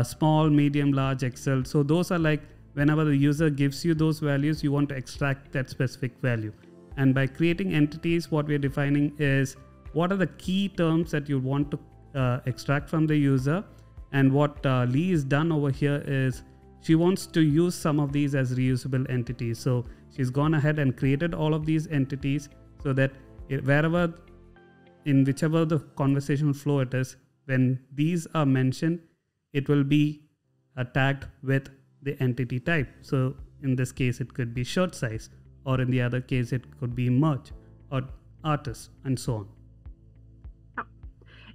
small, medium, large, XL. So those are like, whenever the user gives you those values, you want to extract that specific value. And by creating entities, what we're defining is what are the key terms that you want to extract from the user. And what Lee has done over here is she wants to use some of these as reusable entities. So she's gone ahead and created all of these entities so that wherever, in whichever the conversational flow it is, when these are mentioned, it will be tagged with the entity type. So in this case, it could be shirt size, or in the other case, it could be merch or artist, and so on.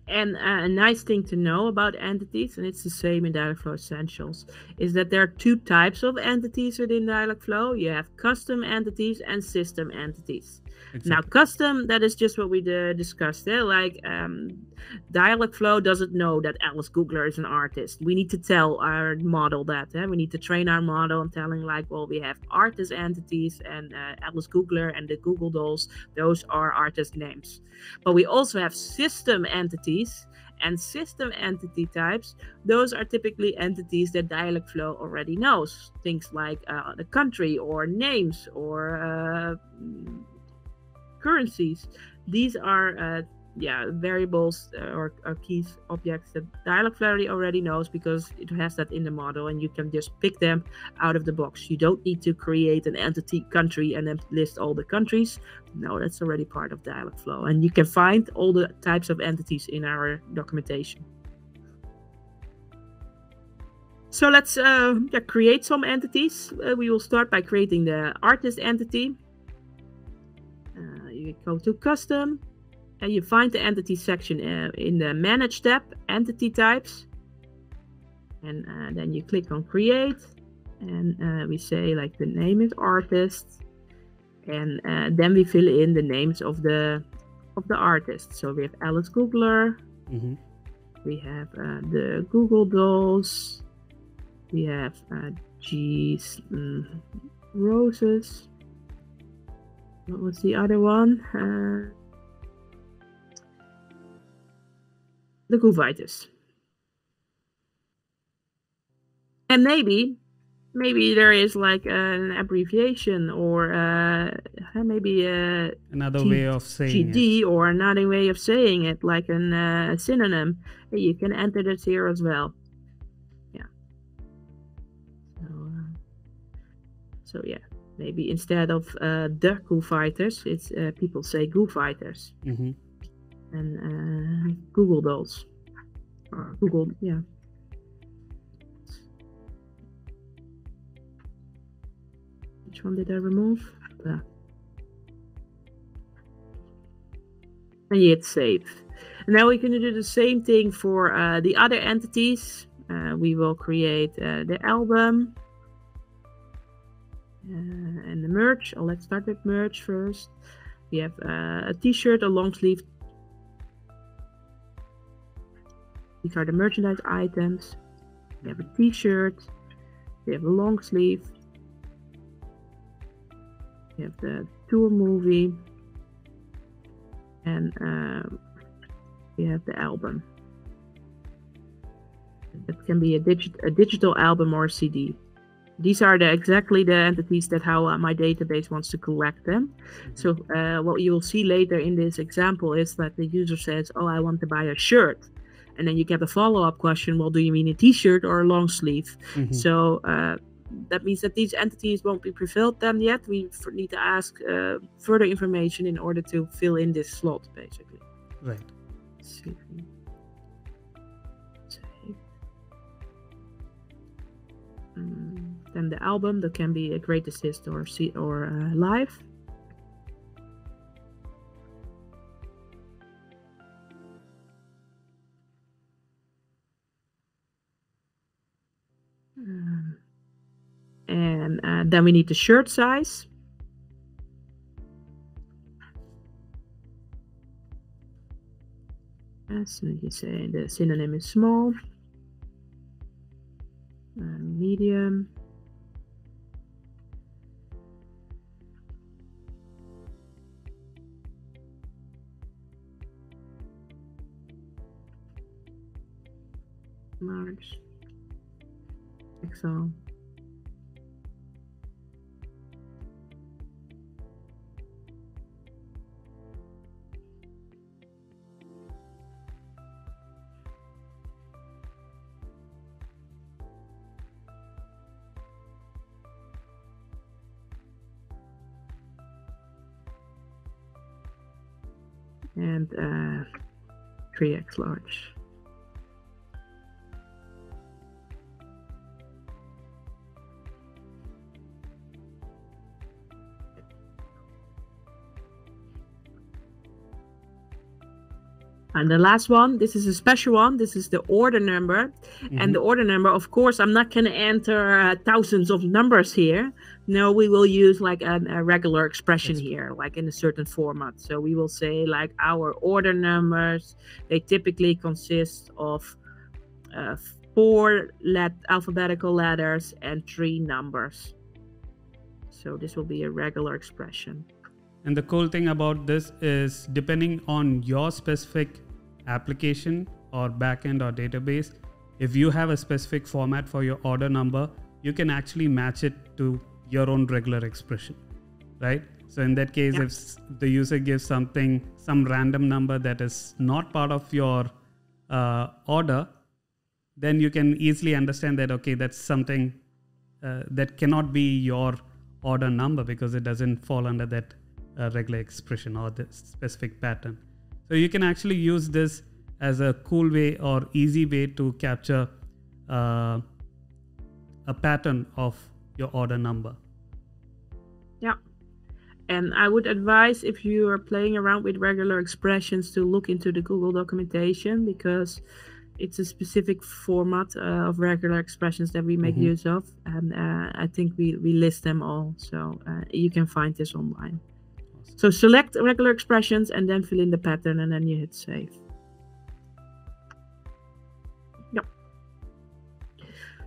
And a nice thing to know about entities, and it's the same in Dialogflow Essentials, is that there are two types of entities within Dialogflow. You have custom entities and system entities. Exactly. Now, custom, that is just what we discussed there. Like, Dialogflow doesn't know that Alice Googler is an artist. We need to tell our model that. We need to train our model and telling, like, well, we have artist entities, and Alice Googler and the Google Dolls, those are artist names. But we also have system entities, and system entity types, those are typically entities that Dialogflow already knows. Things like the country, or names, or currencies. These are variables or keys, objects that Dialogflow already knows because it has that in the model, and you can just pick them out of the box. You don't need to create an entity country and then list all the countries. No, that's already part of Dialogflow, and you can find all the types of entities in our documentation. So let's create some entities. We will start by creating the artist entity. You go to custom, and you find the entity section in the manage tab, entity types, and then you click on create, and we say like the name is artist, and then we fill in the names of the artist. So we have Alice Googler, we have the Google Dolls, we have G's Roses. What was the other one? The Foo Fighters. And maybe there is like an abbreviation, or maybe another way of saying GD, or another way of saying it, like a synonym. You can enter that here as well. Yeah. So yeah. Maybe instead of the Foo Fighters, it's people say Goo Fighters. And Google Dolls. Or Google, yeah. Which one did I remove? And you hit save. And now we're going to do the same thing for the other entities. We will create the album. And the merch. Let's start with merch first. We have a t-shirt, a long sleeve. These are the merchandise items. We have a t-shirt. We have a long sleeve. We have the tour movie. And we have the album. It can be a digital album or a CD. These are exactly the entities that how my database wants to collect them. So what you will see later in this example is that the user says, oh, I want to buy a shirt. And then you get a follow-up question, well, do you mean a t-shirt or a long sleeve? So that means that these entities won't be pre-filled then yet. We need to ask further information in order to fill in this slot, basically. Right. Let's see. Then the album, that can be a greatest hits or live. And then we need the shirt size. As you say, the synonym is small, medium, large, XL. and 3x large. And the last one, this is a special one. This is the order number. And the order number, of course, I'm not going to enter thousands of numbers here. No, we will use like a regular expression here, like in a certain format. So we will say like our order numbers, they typically consist of 4 alphabetical letters and 3 numbers. So this will be a regular expression. And the cool thing about this is, depending on your specific application or backend or database, if you have a specific format for your order number, you can actually match it to your own regular expression, right? So in that case, if the user gives some random number that is not part of your order, then you can easily understand that, okay, that's something that cannot be your order number because it doesn't fall under that regular expression or the specific pattern. So you can actually use this as a cool way or easy way to capture a pattern of your order number. Yeah. And I would advise, if you are playing around with regular expressions, to look into the Google documentation, because it's a specific format of regular expressions that we make use of. And I think we list them all. So you can find this online. So select regular expressions and then fill in the pattern, and then you hit save. Yep.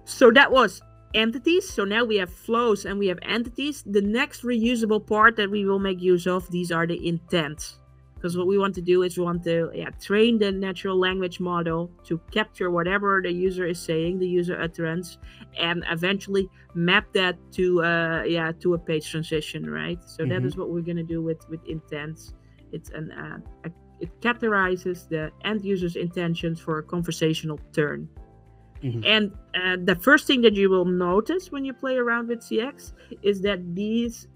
So that was entities. So now we have flows and we have entities. The next reusable part that we will make use of, these are the intents. Because what we want to do is we want to train the natural language model to capture whatever the user is saying, the user utterance, and eventually map that to a page transition, right? So that is what we're going to do with intents. It's it categorizes the end user's intentions for a conversational turn. And the first thing that you will notice when you play around with CX is that these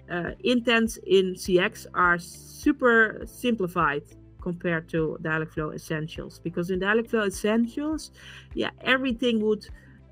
intents in CX are super simplified compared to Dialogflow Essentials. Because in Dialogflow Essentials, everything would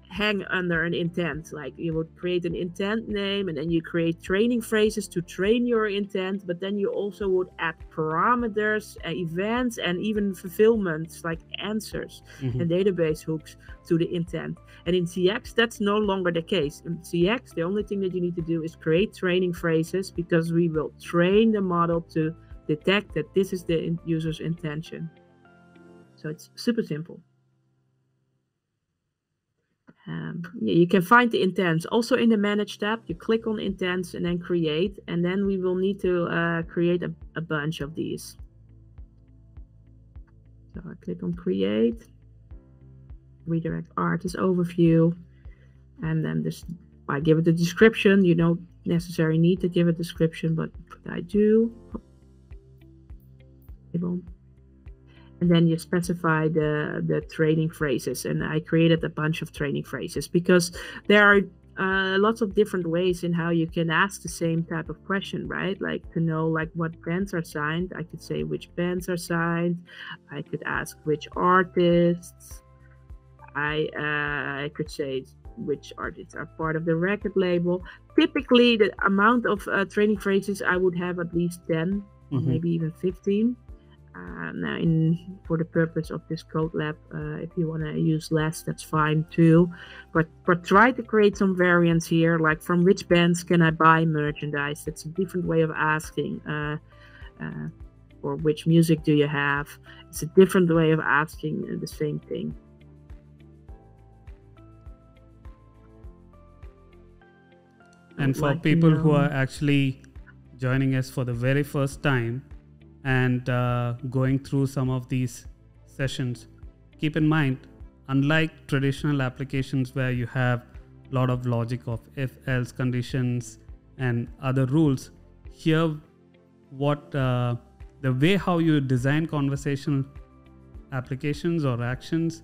hang under an intent. Like you would create an intent name, and then you create training phrases to train your intent, but then you also would add parameters, events, and even fulfillments like answers and database hooks to the intent. And in CX, that's no longer the case. In CX, the only thing that you need to do is create training phrases, because we will train the model to detect that this is the user's intention. So it's super simple. You can find the intents also in the Manage tab. You click on intents and then create, and then we will need to create a bunch of these. So I click on create, redirect artist overview, and then I give it a description. You don't necessarily need to give a description, but I do. And then you specify the training phrases, and I created a bunch of training phrases because there are lots of different ways in how you can ask the same type of question, right? Like to know like what bands are signed. I could say which bands are signed. I could ask which artists. I could say which artists are part of the record label. Typically, the amount of training phrases, I would have at least 10, maybe even 15. Now, for the purpose of this code lab, if you want to use less, that's fine too. But try to create some variants here, like from which bands can I buy merchandise? That's a different way of asking. Or which music do you have? It's a different way of asking the same thing. And for people who are actually joining us for the very first time and going through some of these sessions, keep in mind, unlike traditional applications where you have a lot of logic of if-else conditions and other rules, here the way how you design conversational applications or actions,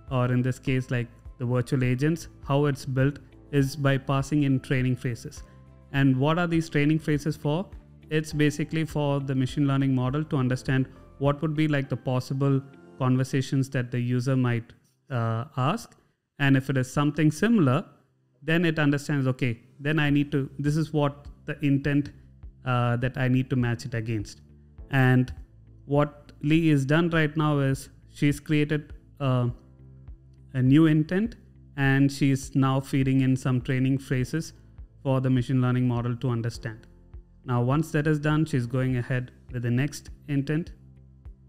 or in this case like the virtual agents, how it's built is by passing in training phrases. And what are these training phrases for? It's basically for the machine learning model to understand what would be like the possible conversations that the user might ask. And if it is something similar, then it understands, okay, then I need to, this is what the intent that I need to match it against. And what Lee is done right now is she's created a new intent, and she's now feeding in some training phrases for the machine learning model to understand. Now, once that is done, she's going ahead with the next intent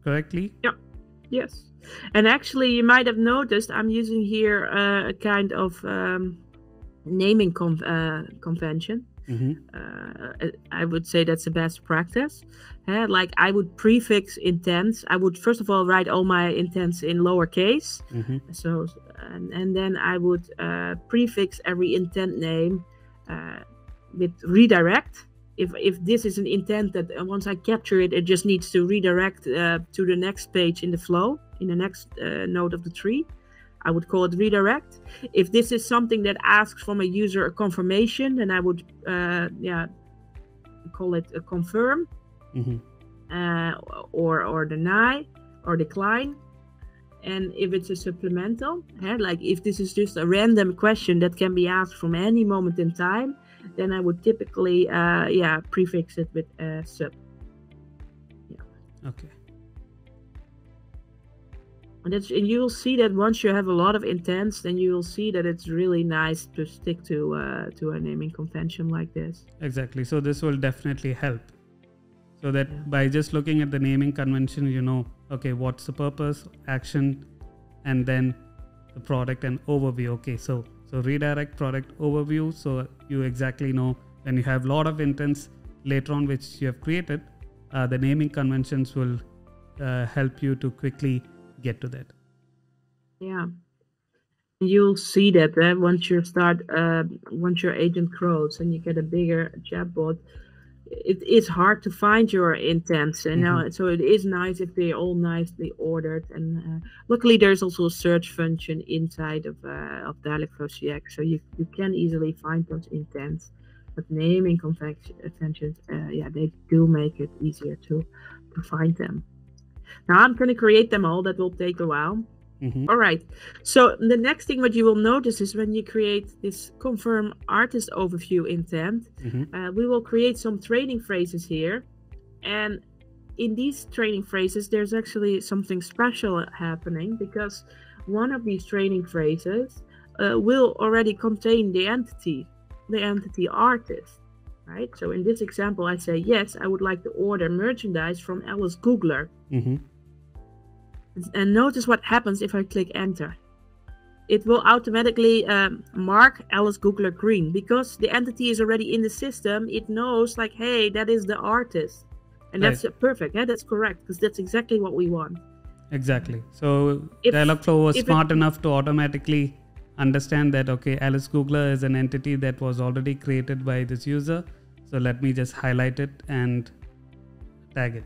correctly. Yeah. Yes. And actually, you might have noticed I'm using here a kind of naming convention. I would say that's the best practice. Like I would prefix intents. I would first of all write all my intents in lowercase. So and then I would prefix every intent name with redirect. If this is an intent that once I capture it, it just needs to redirect to the next page in the flow, in the next node of the tree, I would call it redirect. If this is something that asks from a user a confirmation, then I would call it a confirm, or deny or decline. And if it's a supplemental, like if this is just a random question that can be asked from any moment in time, then I would typically prefix it with sub. Okay. And you will see that once you have a lot of intents, then you will see that it's really nice to stick to a naming convention like this. Exactly. So this will definitely help. So that by just looking at the naming convention, you know, okay, what's the purpose, action, and then the product and overview. Okay, so redirect, product, overview. So you exactly know when you have a lot of intents later on which you have created, the naming conventions will help you to quickly get to that. Yeah, you'll see that once your agent grows and you get a bigger chatbot, it is hard to find your intents, and now so it is nice if they're all nicely ordered. And luckily, there's also a search function inside of Dialogflow CX, so you can easily find those intents. But naming conventions, they do make it easier to find them. Now I'm going to create them all. That will take a while. All right. So the next thing what you will notice is when you create this confirm artist overview intent, we will create some training phrases here. And in these training phrases, there's actually something special happening, because one of these training phrases will already contain the entity artist, right? So in this example, I say, yes, I would like to order merchandise from Alice Googler. And notice what happens if I click enter. It will automatically mark Alice Googler green, because the entity is already in the system. It knows like, hey, that is the artist. And that's perfect. Yeah, that's correct, because that's exactly what we want. Exactly. So Dialogflow was smart enough to automatically understand that, okay, Alice Googler is an entity that was already created by this user. So let me just highlight it and tag it.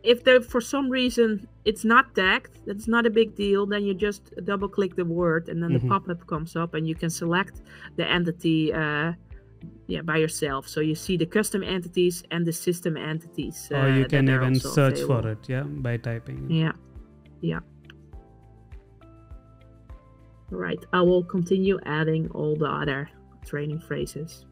If for some reason it's not tagged, that's not a big deal. Then you just double click the word, and then the pop-up comes up, and you can select the entity by yourself. So you see the custom entities and the system entities. Or you can even search for it, by typing. Yeah. All right, I will continue adding all the other training phrases.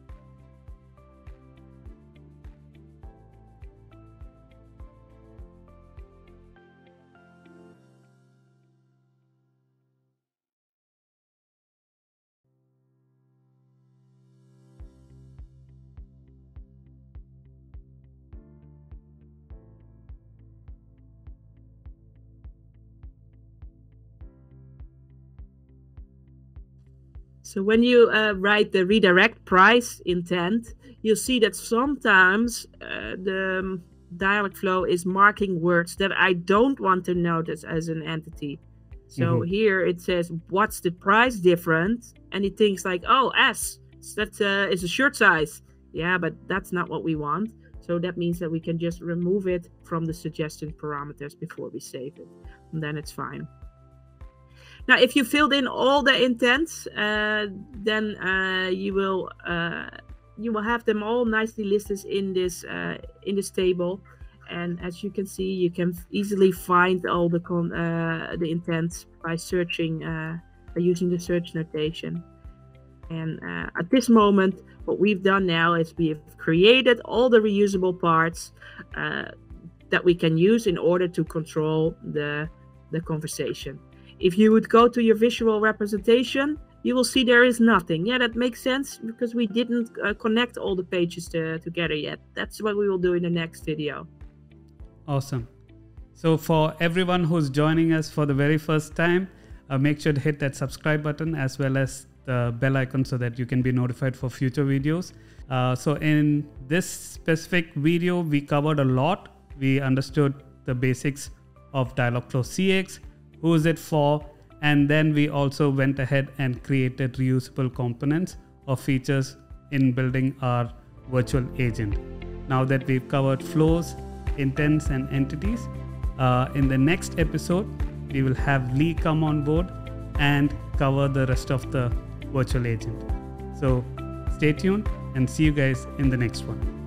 So when you write the redirect price intent, you'll see that sometimes the Dialogflow is marking words that I don't want to notice as an entity. So here it says, what's the price difference? And it thinks like, oh, S, that is a shirt size. Yeah, but that's not what we want. So that means that we can just remove it from the suggestion parameters before we save it. And then it's fine. Now, if you filled in all the intents, then you will have them all nicely listed in this table. And as you can see, you can easily find all the intents by searching, by using the search notation. And at this moment, what we've done now is we have created all the reusable parts that we can use in order to control the conversation. If you would go to your visual representation, you will see there is nothing. Yeah, that makes sense because we didn't connect all the pages together yet. That's what we will do in the next video. Awesome. So for everyone who's joining us for the very first time, make sure to hit that subscribe button as well as the bell icon so that you can be notified for future videos. So in this specific video, we covered a lot. We understood the basics of Dialogflow CX, who is it for, and then we also went ahead and created reusable components or features in building our virtual agent. Now that we've covered flows, intents, and entities, in the next episode, we will have Lee come on board and cover the rest of the virtual agent. So stay tuned and see you guys in the next one.